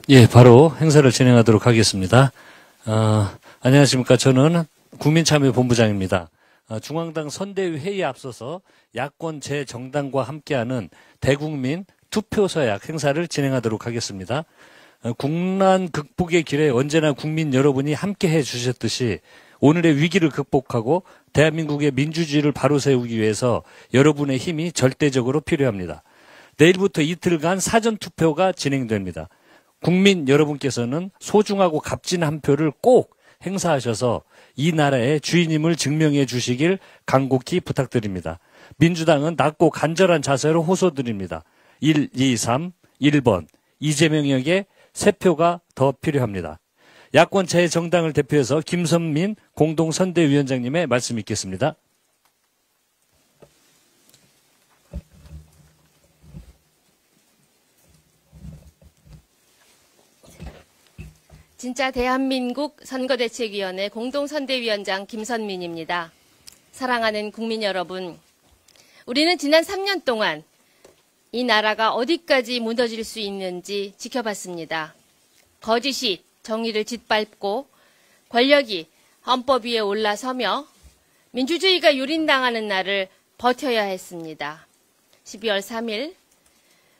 예, 바로 행사를 진행하도록 하겠습니다. 안녕하십니까. 저는 국민참여본부장입니다. 중앙당 선대위 회의에 앞서서 야권 제 정당과 함께하는 대국민 투표서약 행사를 진행하도록 하겠습니다. 국난 극복의 길에 언제나 국민 여러분이 함께해 주셨듯이 오늘의 위기를 극복하고 대한민국의 민주주의를 바로 세우기 위해서 여러분의 힘이 절대적으로 필요합니다. 내일부터 이틀간 사전투표가 진행됩니다. 국민 여러분께서는 소중하고 값진 한 표를 꼭 행사하셔서 이 나라의 주인임을 증명해 주시길 간곡히 부탁드립니다. 민주당은 낮고 간절한 자세로 호소드립니다. 1, 2, 3, 1번 이재명에게 3표가 더 필요합니다. 야권 제 정당을 대표해서 김선민 공동선대위원장님의 말씀 있겠습니다. 진짜 대한민국 선거대책위원회 공동선대위원장 김선민입니다. 사랑하는 국민 여러분, 우리는 지난 3년 동안 이 나라가 어디까지 무너질 수 있는지 지켜봤습니다. 거짓이 정의를 짓밟고 권력이 헌법 위에 올라서며 민주주의가 유린당하는 날을 버텨야 했습니다. 12월 3일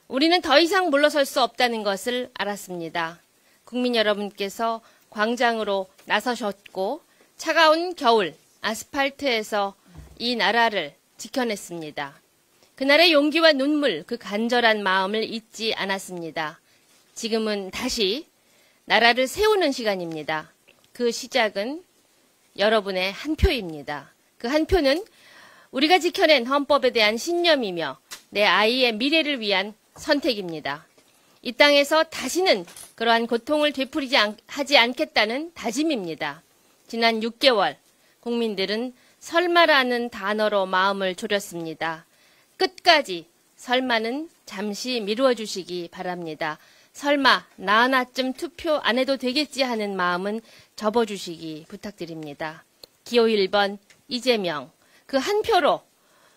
우리는 더 이상 물러설 수 없다는 것을 알았습니다. 국민 여러분께서 광장으로 나서셨고 차가운 겨울 아스팔트에서 이 나라를 지켜냈습니다. 그날의 용기와 눈물, 그 간절한 마음을 잊지 않았습니다. 지금은 다시 나라를 세우는 시간입니다. 그 시작은 여러분의 한 표입니다. 그 한 표는 우리가 지켜낸 헌법에 대한 신념이며 내 아이의 미래를 위한 선택입니다. 이 땅에서 다시는 그러한 고통을 하지 않겠다는 다짐입니다. 지난 6개월 국민들은 설마라는 단어로 마음을 졸였습니다. 끝까지 설마는 잠시 미루어 주시기 바랍니다. 설마 나 하나쯤 투표 안 해도 되겠지 하는 마음은 접어주시기 부탁드립니다. 기호 1번 이재명, 그 한 표로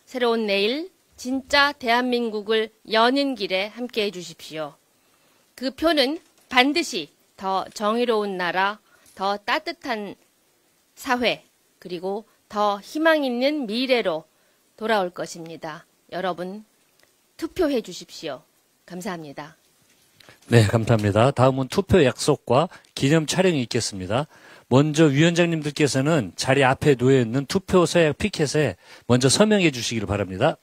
새로운 내일 진짜 대한민국을 여는 길에 함께해 주십시오. 그 표는 반드시 더 정의로운 나라, 더 따뜻한 사회, 그리고 더 희망 있는 미래로 돌아올 것입니다. 여러분, 투표해 주십시오. 감사합니다. 네, 감사합니다. 다음은 투표 약속과 기념 촬영이 있겠습니다. 먼저 위원장님들께서는 자리 앞에 놓여있는 투표 서약 피켓에 먼저 서명해 주시기를 바랍니다.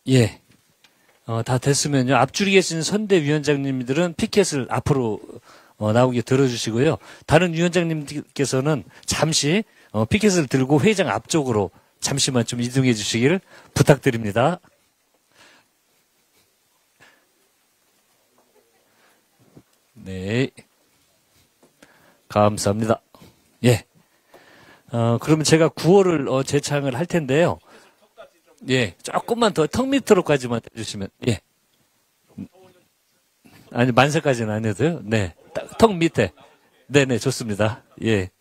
예. 다 됐으면요. 앞줄에 계신 선대위원장님들은 피켓을 앞으로 나오게 들어주시고요. 다른 위원장님께서는 잠시 피켓을 들고 회의장 앞쪽으로 잠시만 좀 이동해 주시기를 부탁드립니다. 네. 감사합니다. 예. 그러면 제가 구호를 재창을 할 텐데요. 예, 조금만 더 턱 밑으로까지만 해주시면, 예. 아니, 만세까지는 안 해도요. 네. 턱 밑에. 네네, 좋습니다. 예.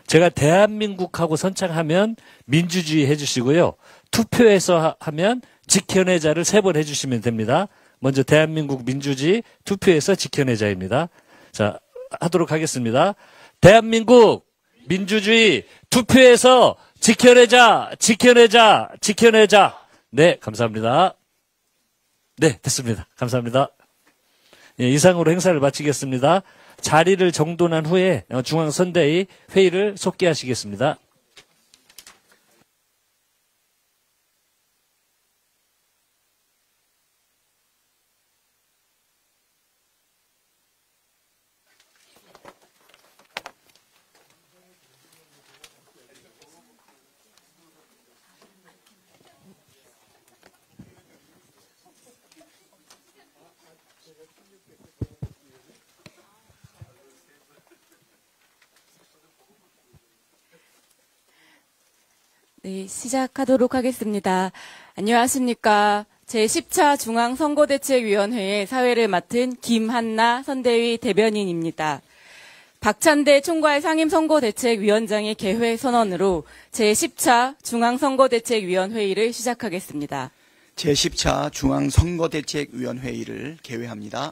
제가 대한민국하고 선창하면 민주주의 해주시고요. 투표에서 하면 지켜내자를 3번 해주시면 됩니다. 먼저 대한민국 민주주의, 투표에서 지켜내자입니다. 자, 하도록 하겠습니다. 대한민국 민주주의, 투표에서 지켜내자, 지켜내자, 지켜내자. 네, 감사합니다. 네, 됐습니다. 감사합니다. 예, 이상으로 행사를 마치겠습니다. 자리를 정돈한 후에 중앙선대위 회의를 속기하시겠습니다. 네, 시작하도록 하겠습니다. 안녕하십니까. 제10차 중앙선거대책위원회의 사회를 맡은 김한나 선대위 대변인입니다. 박찬대 총괄 상임선거대책위원장의 개회 선언으로 제10차 중앙선거대책위원회의를 시작하겠습니다. 제10차 중앙선거대책위원회의를 개회합니다.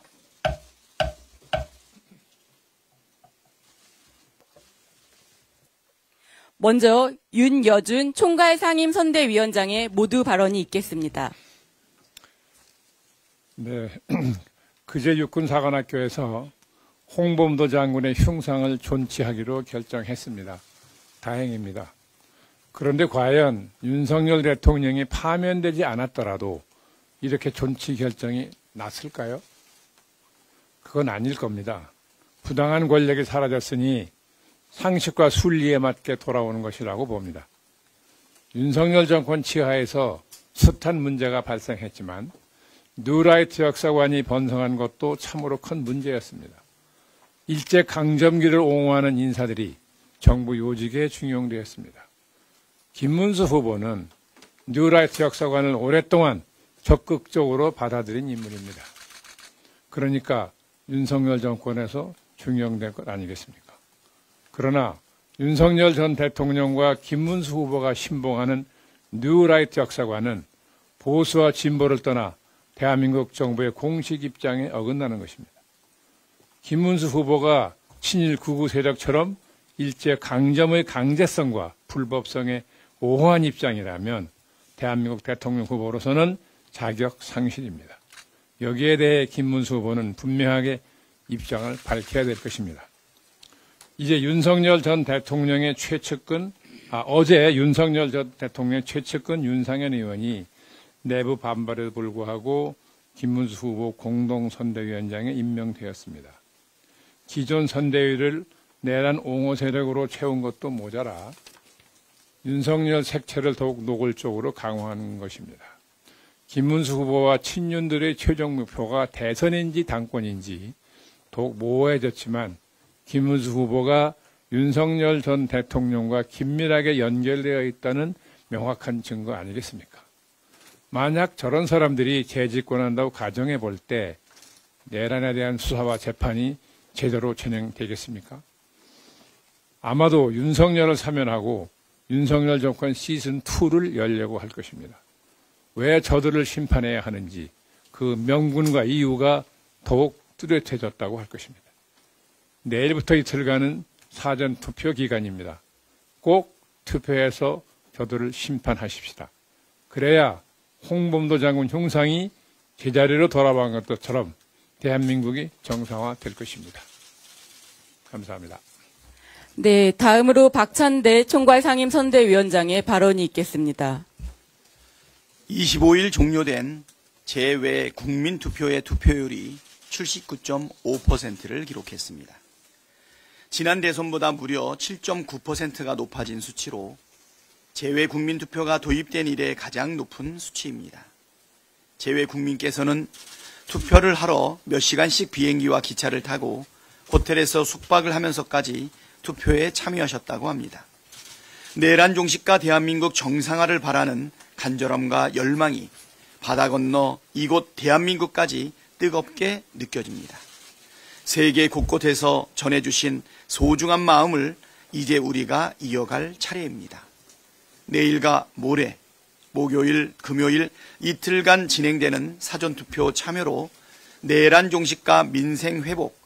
먼저 윤여준 총괄 상임선대위원장의 모두 발언이 있겠습니다. 네, 그제 육군사관학교에서 홍범도 장군의 흉상을 존치하기로 결정했습니다. 다행입니다. 그런데 과연 윤석열 대통령이 파면되지 않았더라도 이렇게 존치 결정이 났을까요? 그건 아닐 겁니다. 부당한 권력이 사라졌으니 상식과 순리에 맞게 돌아오는 것이라고 봅니다. 윤석열 정권 치하에서 숱한 문제가 발생했지만 뉴라이트 역사관이 번성한 것도 참으로 큰 문제였습니다. 일제 강점기를 옹호하는 인사들이 정부 요직에 중용되었습니다. 김문수 후보는 뉴라이트 역사관을 오랫동안 적극적으로 받아들인 인물입니다. 그러니까 윤석열 정권에서 중용된 것 아니겠습니까? 그러나 윤석열 전 대통령과 김문수 후보가 신봉하는 뉴라이트 역사관은 보수와 진보를 떠나 대한민국 정부의 공식 입장에 어긋나는 것입니다. 김문수 후보가 친일 극우 세력처럼 일제 강점의 강제성과 불법성에 오호한 입장이라면 대한민국 대통령 후보로서는 자격 상실입니다. 여기에 대해 김문수 후보는 분명하게 입장을 밝혀야 될 것입니다. 이제 윤석열 전 대통령의 최측근, 어제 윤석열 전 대통령의 최측근 윤상현 의원이 내부 반발에도 불구하고 김문수 후보 공동선대위원장에 임명되었습니다. 기존 선대위를 내란 옹호 세력으로 채운 것도 모자라 윤석열 색채를 더욱 노골적으로 강화하는 것입니다. 김문수 후보와 친윤들의 최종 목표가 대선인지 당권인지 더욱 모호해졌지만 김문수 후보가 윤석열 전 대통령과 긴밀하게 연결되어 있다는 명확한 증거 아니겠습니까? 만약 저런 사람들이 재집권한다고 가정해 볼 때 내란에 대한 수사와 재판이 제대로 진행되겠습니까? 아마도 윤석열을 사면하고 윤석열 정권 시즌2를 열려고 할 것입니다. 왜 저들을 심판해야 하는지 그 명분과 이유가 더욱 뚜렷해졌다고 할 것입니다. 내일부터 이틀간은 사전투표 기간입니다. 꼭 투표해서 저들을 심판하십시다. 그래야 홍범도 장군 흉상이 제자리로 돌아간 것처럼 대한민국이 정상화될 것입니다. 감사합니다. 네, 다음으로 박찬대 총괄 상임선대위원장의 발언이 있겠습니다. 25일 종료된 제외 국민투표의 투표율이 79.5%를 기록했습니다. 지난 대선보다 무려 7.9%가 높아진 수치로 제외 국민투표가 도입된 이래 가장 높은 수치입니다. 제외 국민께서는 투표를 하러 몇 시간씩 비행기와 기차를 타고 호텔에서 숙박을 하면서까지 투표에 참여하셨다고 합니다. 내란 종식과 대한민국 정상화를 바라는 간절함과 열망이 바다 건너 이곳 대한민국까지 뜨겁게 느껴집니다. 세계 곳곳에서 전해주신 소중한 마음을 이제 우리가 이어갈 차례입니다. 내일과 모레, 목요일, 금요일 이틀간 진행되는 사전투표 참여로 내란 종식과 민생 회복,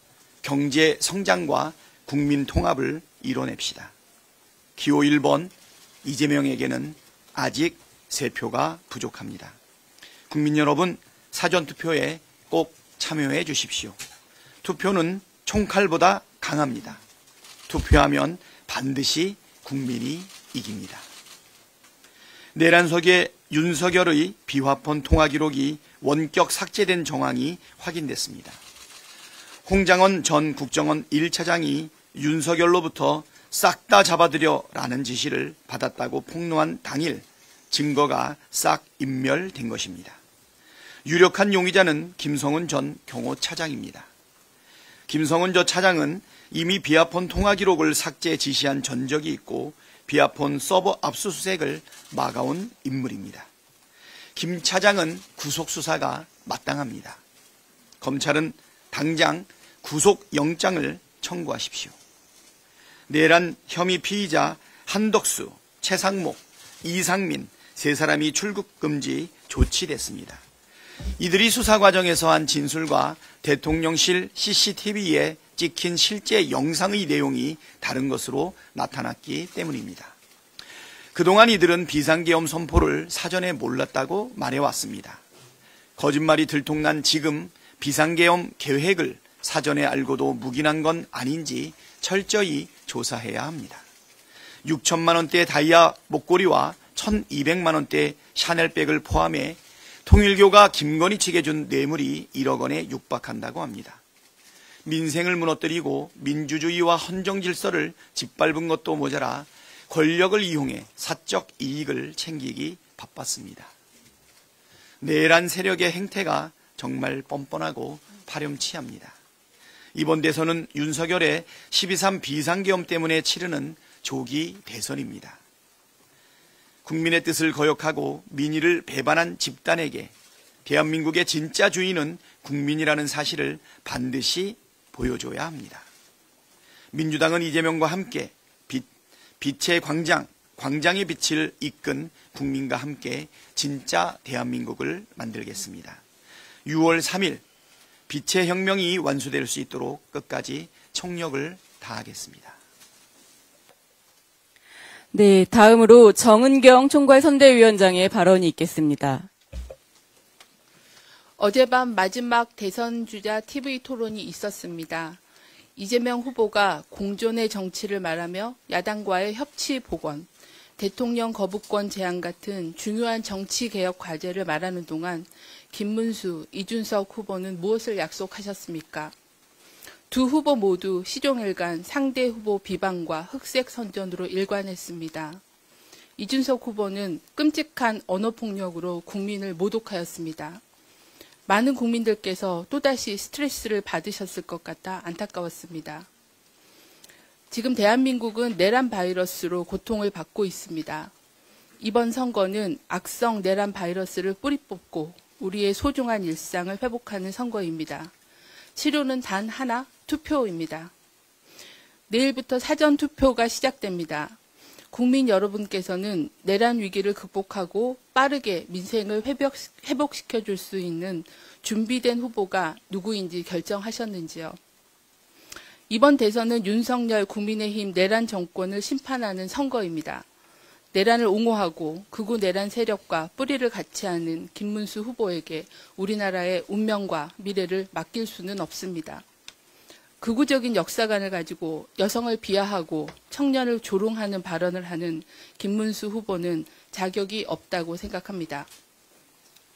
경제 성장과 국민 통합을 이뤄냅시다. 기호 1번 이재명에게는 아직 3표가 부족합니다. 국민 여러분, 사전투표에 꼭 참여해 주십시오. 투표는 총칼보다 강합니다. 투표하면 반드시 국민이 이깁니다. 내란 속에 윤석열의 비화폰 통화 기록이 원격 삭제된 정황이 확인됐습니다. 홍장원 전 국정원 1차장이 윤석열로부터 싹 다 잡아들여라는 지시를 받았다고 폭로한 당일 증거가 싹 인멸된 것입니다. 유력한 용의자는 김성훈 전 경호차장입니다. 김성훈 전 차장은 이미 비화폰 통화 기록을 삭제 지시한 전적이 있고 비화폰 서버 압수수색을 막아온 인물입니다. 김 차장은 구속수사가 마땅합니다. 검찰은 당장 구속영장을 청구하십시오. 내란 혐의 피의자 한덕수, 최상목, 이상민 세 사람이 출국 금지 조치됐습니다. 이들이 수사 과정에서 한 진술과 대통령실 CCTV에 찍힌 실제 영상의 내용이 다른 것으로 나타났기 때문입니다. 그동안 이들은 비상계엄 선포를 사전에 몰랐다고 말해왔습니다. 거짓말이 들통난 지금 비상계엄 계획을 사전에 알고도 묵인한 건 아닌지 철저히 조사해야 합니다. 6천만 원대 다이아 목걸이와 1,200만 원대 샤넬백을 포함해 통일교가 김건희 측에 준 뇌물이 1억 원에 육박한다고 합니다. 민생을 무너뜨리고 민주주의와 헌정 질서를 짓밟은 것도 모자라 권력을 이용해 사적 이익을 챙기기 바빴습니다. 내란 세력의 행태가 정말 뻔뻔하고 파렴치합니다. 이번 대선은 윤석열의 12.3 비상계엄 때문에 치르는 조기 대선입니다. 국민의 뜻을 거역하고 민의를 배반한 집단에게 대한민국의 진짜 주인은 국민이라는 사실을 반드시 보여줘야 합니다. 민주당은 이재명과 함께 빛의 광장의 빛을 이끈 국민과 함께 진짜 대한민국을 만들겠습니다. 6월 3일 빛의 혁명이 완수될 수 있도록 끝까지 총력을 다하겠습니다. 네, 다음으로 정은경 총괄선대위원장의 발언이 있겠습니다. 어젯밤 마지막 대선 주자 TV 토론이 있었습니다. 이재명 후보가 공존의 정치를 말하며 야당과의 협치 복원, 대통령 거부권 제한 같은 중요한 정치 개혁 과제를 말하는 동안 김문수, 이준석 후보는 무엇을 약속하셨습니까? 두 후보 모두 시종일관 상대 후보 비방과 흑색 선전으로 일관했습니다. 이준석 후보는 끔찍한 언어폭력으로 국민을 모독하였습니다. 많은 국민들께서 또다시 스트레스를 받으셨을 것 같아 안타까웠습니다. 지금 대한민국은 내란 바이러스로 고통을 받고 있습니다. 이번 선거는 악성 내란 바이러스를 뿌리 뽑고 우리의 소중한 일상을 회복하는 선거입니다. 치료는 단 하나, 투표입니다. 내일부터 사전투표가 시작됩니다. 국민 여러분께서는 내란 위기를 극복하고 빠르게 민생을 회복시켜줄 수 있는 준비된 후보가 누구인지 결정하셨는지요? 이번 대선은 윤석열 국민의힘 내란 정권을 심판하는 선거입니다. 내란을 옹호하고 극우 내란 세력과 뿌리를 같이 하는 김문수 후보에게 우리나라의 운명과 미래를 맡길 수는 없습니다. 극우적인 역사관을 가지고 여성을 비하하고 청년을 조롱하는 발언을 하는 김문수 후보는 자격이 없다고 생각합니다.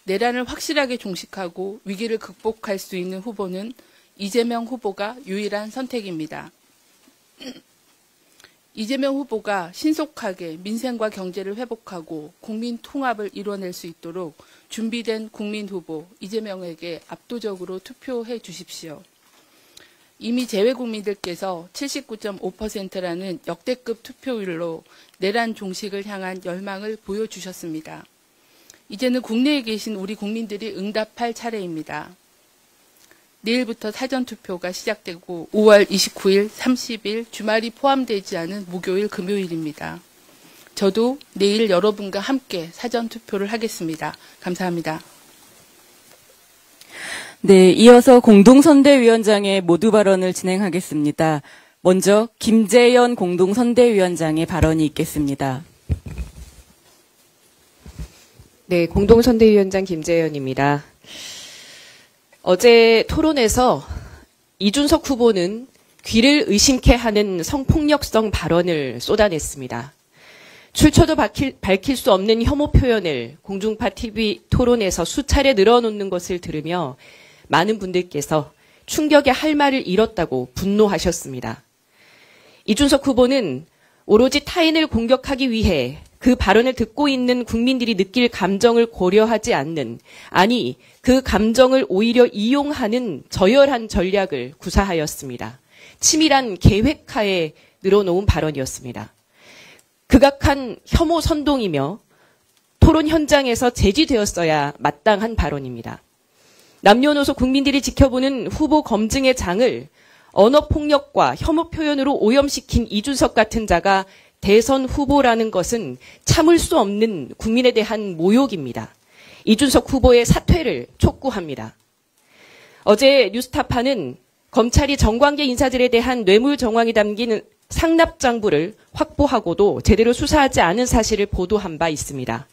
내란을 확실하게 종식하고 위기를 극복할 수 있는 후보는 이재명 후보가 유일한 선택입니다. 이재명 후보가 신속하게 민생과 경제를 회복하고 국민 통합을 이뤄낼 수 있도록 준비된 국민 후보 이재명에게 압도적으로 투표해 주십시오. 이미 재외 국민들께서 79.5%라는 역대급 투표율로 내란 종식을 향한 열망을 보여주셨습니다. 이제는 국내에 계신 우리 국민들이 응답할 차례입니다. 내일부터 사전투표가 시작되고 5월 29일, 30일 주말이 포함되지 않은 목요일, 금요일입니다. 저도 내일 여러분과 함께 사전투표를 하겠습니다. 감사합니다. 네, 이어서 공동선대위원장의 모두 발언을 진행하겠습니다. 먼저 김재현 공동선대위원장의 발언이 있겠습니다. 네, 공동선대위원장 김재현입니다. 어제 토론에서 이준석 후보는 귀를 의심케 하는 성폭력성 발언을 쏟아냈습니다. 출처도 밝힐 수 없는 혐오 표현을 공중파 TV 토론에서 수차례 늘어놓는 것을 들으며 많은 분들께서 충격에 할 말을 잃었다고 분노하셨습니다. 이준석 후보는 오로지 타인을 공격하기 위해 그 발언을 듣고 있는 국민들이 느낄 감정을 고려하지 않는, 아니 그 감정을 오히려 이용하는 저열한 전략을 구사하였습니다. 치밀한 계획하에 늘어놓은 발언이었습니다. 극악한 혐오 선동이며 토론 현장에서 제지되었어야 마땅한 발언입니다. 남녀노소 국민들이 지켜보는 후보 검증의 장을 언어폭력과 혐오 표현으로 오염시킨 이준석 같은 자가 대선 후보라는 것은 참을 수 없는 국민에 대한 모욕입니다. 이준석 후보의 사퇴를 촉구합니다. 어제 뉴스타파는 검찰이 정관계 인사들에 대한 뇌물 정황이 담긴 상납장부를 확보하고도 제대로 수사하지 않은 사실을 보도한 바 있습니다.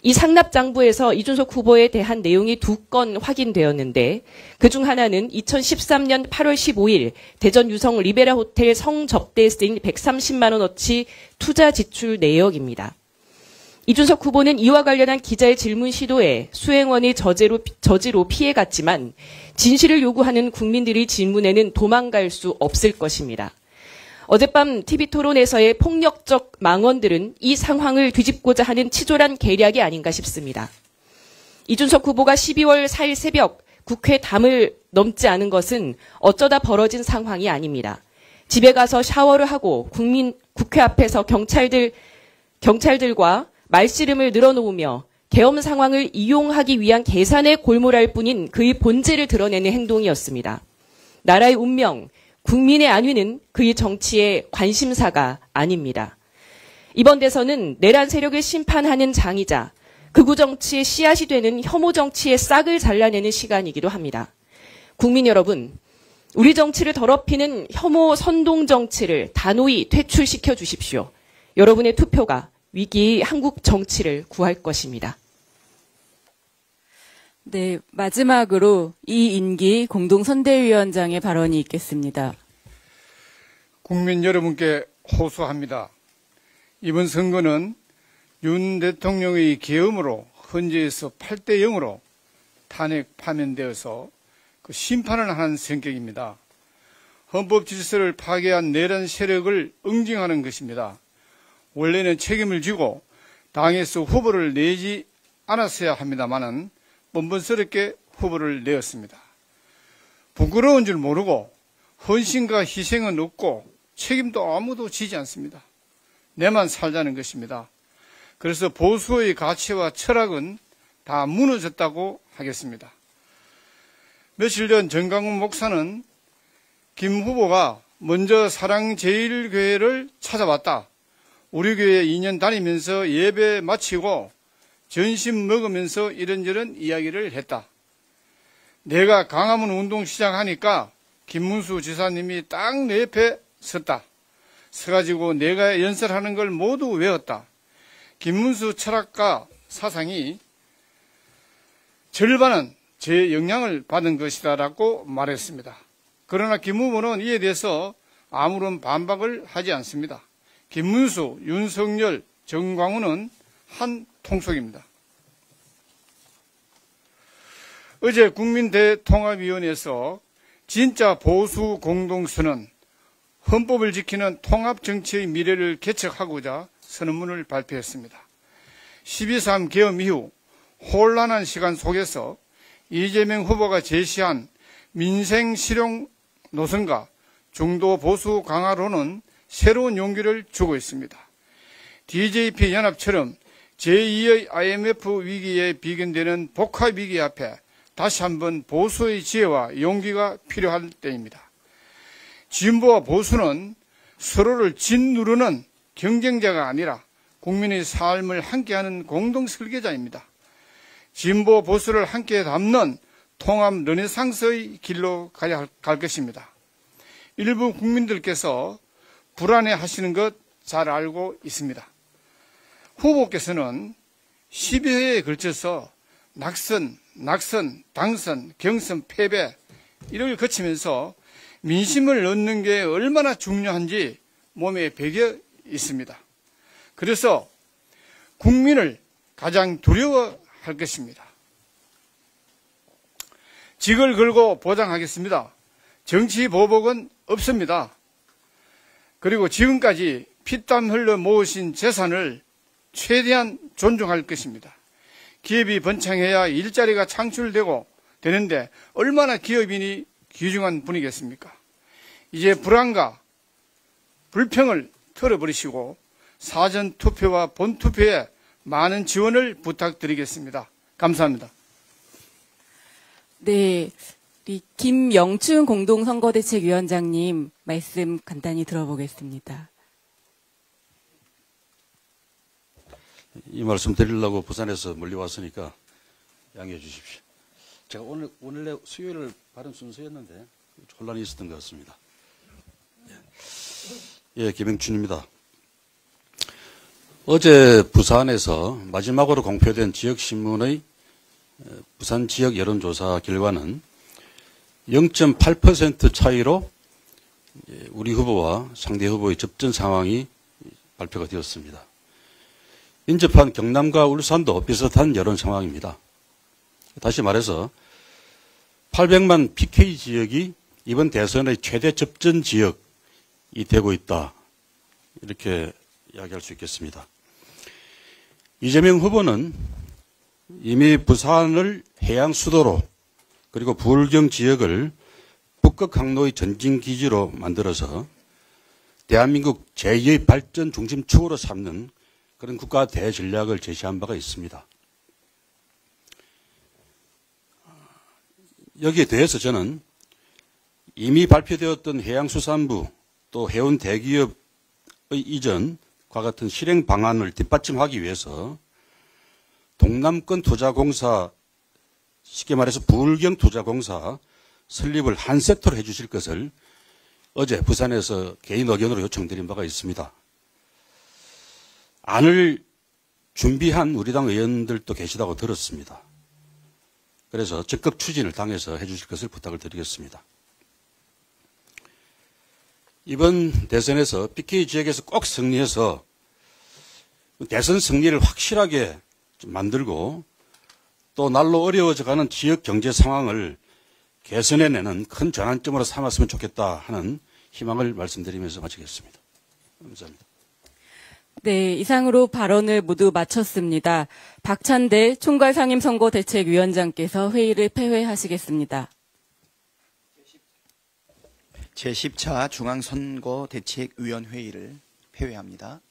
이 상납장부에서 이준석 후보에 대한 내용이 2건 확인되었는데 그중 하나는 2013년 8월 15일 대전 유성 리베라 호텔 성접대에 쓰인 130만 원어치 투자 지출 내역입니다. 이준석 후보는 이와 관련한 기자의 질문 시도에 수행원의 저지로 피해갔지만 진실을 요구하는 국민들의 질문에는 도망갈 수 없을 것입니다. 어젯밤 TV토론에서의 폭력적 망언들은 이 상황을 뒤집고자 하는 치졸한 계략이 아닌가 싶습니다. 이준석 후보가 12월 4일 새벽 국회 담을 넘지 않은 것은 어쩌다 벌어진 상황이 아닙니다. 집에 가서 샤워를 하고 국회 앞에서 경찰들과 말씨름을 늘어놓으며 계엄 상황을 이용하기 위한 계산에 골몰할 뿐인 그의 본질을 드러내는 행동이었습니다. 나라의 운명, 국민의 안위는 그의 정치의 관심사가 아닙니다. 이번 대선은 내란 세력을 심판하는 장이자 극우 정치의 씨앗이 되는 혐오 정치의 싹을 잘라내는 시간이기도 합니다. 국민 여러분, 우리 정치를 더럽히는 혐오 선동 정치를 단호히 퇴출시켜 주십시오. 여러분의 투표가 위기의 한국 정치를 구할 것입니다. 네, 마지막으로 이인기 공동선대위원장의 발언이 있겠습니다. 국민 여러분께 호소합니다. 이번 선거는 윤 대통령의 계엄으로 헌재에서 8대 0으로 탄핵 파면되어서 그 심판을 하는 성격입니다. 헌법 질서를 파괴한 내란 세력을 응징하는 것입니다. 원래는 책임을 지고 당에서 후보를 내지 않았어야 합니다마는 뻔뻔스럽게 후보를 내었습니다. 부끄러운 줄 모르고 헌신과 희생은 없고 책임도 아무도 지지 않습니다. 내만 살자는 것입니다. 그래서 보수의 가치와 철학은 다 무너졌다고 하겠습니다. 며칠 전 정강훈 목사는 김 후보가 먼저 사랑제일교회를 찾아왔다. 우리 교회 2년 다니면서 예배 마치고 점심 먹으면서 이런저런 이야기를 했다. 내가 광화문 운동 시작하니까 김문수 지사님이 딱 내 옆에 섰다. 서가지고 내가 연설하는 걸 모두 외웠다. 김문수 철학과 사상이 절반은 제 영향을 받은 것이다라고 말했습니다. 그러나 김 후보는 이에 대해서 아무런 반박을 하지 않습니다. 김문수, 윤석열, 정광훈은 한 통속입니다. 어제 국민대통합위원회에서 진짜 보수 공동선언, 헌법을 지키는 통합정치의 미래를 개척하고자 선언문을 발표했습니다. 12.3 계엄 이후 혼란한 시간 속에서 이재명 후보가 제시한 민생 실용 노선과 중도 보수 강화로는 새로운 용기를 주고 있습니다. DJP 연합처럼 제2의 IMF 위기에 비견되는 복합 위기 앞에 다시 한번 보수의 지혜와 용기가 필요할 때입니다. 진보와 보수는 서로를 짓누르는 경쟁자가 아니라 국민의 삶을 함께하는 공동 설계자입니다. 진보 보수를 함께 담는 통합 르네상스의 길로 가야 갈 것입니다. 일부 국민들께서 불안해하시는 것 잘 알고 있습니다. 후보께서는 12회에 걸쳐서 낙선, 당선, 경선, 패배 이를 거치면서 민심을 얻는 게 얼마나 중요한지 몸에 배겨 있습니다. 그래서 국민을 가장 두려워할 것입니다. 직을 걸고 보장하겠습니다. 정치 보복은 없습니다. 그리고 지금까지 피땀 흘려 모으신 재산을 최대한 존중할 것입니다. 기업이 번창해야 일자리가 창출되고 되는데 얼마나 기업인이 귀중한 분이겠습니까? 이제 불안과 불평을 털어버리시고 사전투표와 본투표에 많은 지원을 부탁드리겠습니다. 감사합니다. 네, 우리 김영춘 공동선거대책위원장님 말씀 간단히 들어보겠습니다. 이 말씀 드리려고 부산에서 멀리 왔으니까 양해해 주십시오. 제가 원래 수요일 발언 순서였는데 혼란이 있었던 것 같습니다. 예, 김영춘입니다. 어제 부산에서 마지막으로 공표된 지역신문의 부산 지역 여론조사 결과는 0.8% 차이로 우리 후보와 상대 후보의 접전 상황이 발표가 되었습니다. 인접한 경남과 울산도 비슷한 여론 상황입니다. 다시 말해서 800만 PK 지역이 이번 대선의 최대 접전 지역이 되고 있다. 이렇게 이야기할 수 있겠습니다. 이재명 후보는 이미 부산을 해양 수도로 그리고 부울경 지역을 북극 항로의 전진 기지로 만들어서 대한민국 제2의 발전 중심축으로 삼는 그런 국가 대전략을 제시한 바가 있습니다. 여기에 대해서 저는 이미 발표되었던 해양수산부 또 해운 대기업의 이전과 같은 실행 방안을 뒷받침하기 위해서 동남권 투자공사, 쉽게 말해서 부울경 투자공사 설립을 한 세트로 해주실 것을 어제 부산에서 개인 의견으로 요청드린 바가 있습니다. 안을 준비한 우리 당 의원들도 계시다고 들었습니다. 그래서 적극 추진을 당에서 해주실 것을 부탁을 드리겠습니다. 이번 대선에서 PK 지역에서 꼭 승리해서 대선 승리를 확실하게 좀 만들고 또 날로 어려워져가는 지역 경제 상황을 개선해내는 큰 전환점으로 삼았으면 좋겠다 하는 희망을 말씀드리면서 마치겠습니다. 감사합니다. 네, 이상으로 발언을 모두 마쳤습니다. 박찬대 총괄상임선거대책위원장께서 회의를 폐회하시겠습니다. 제10차 중앙선거대책위원회의를 폐회합니다.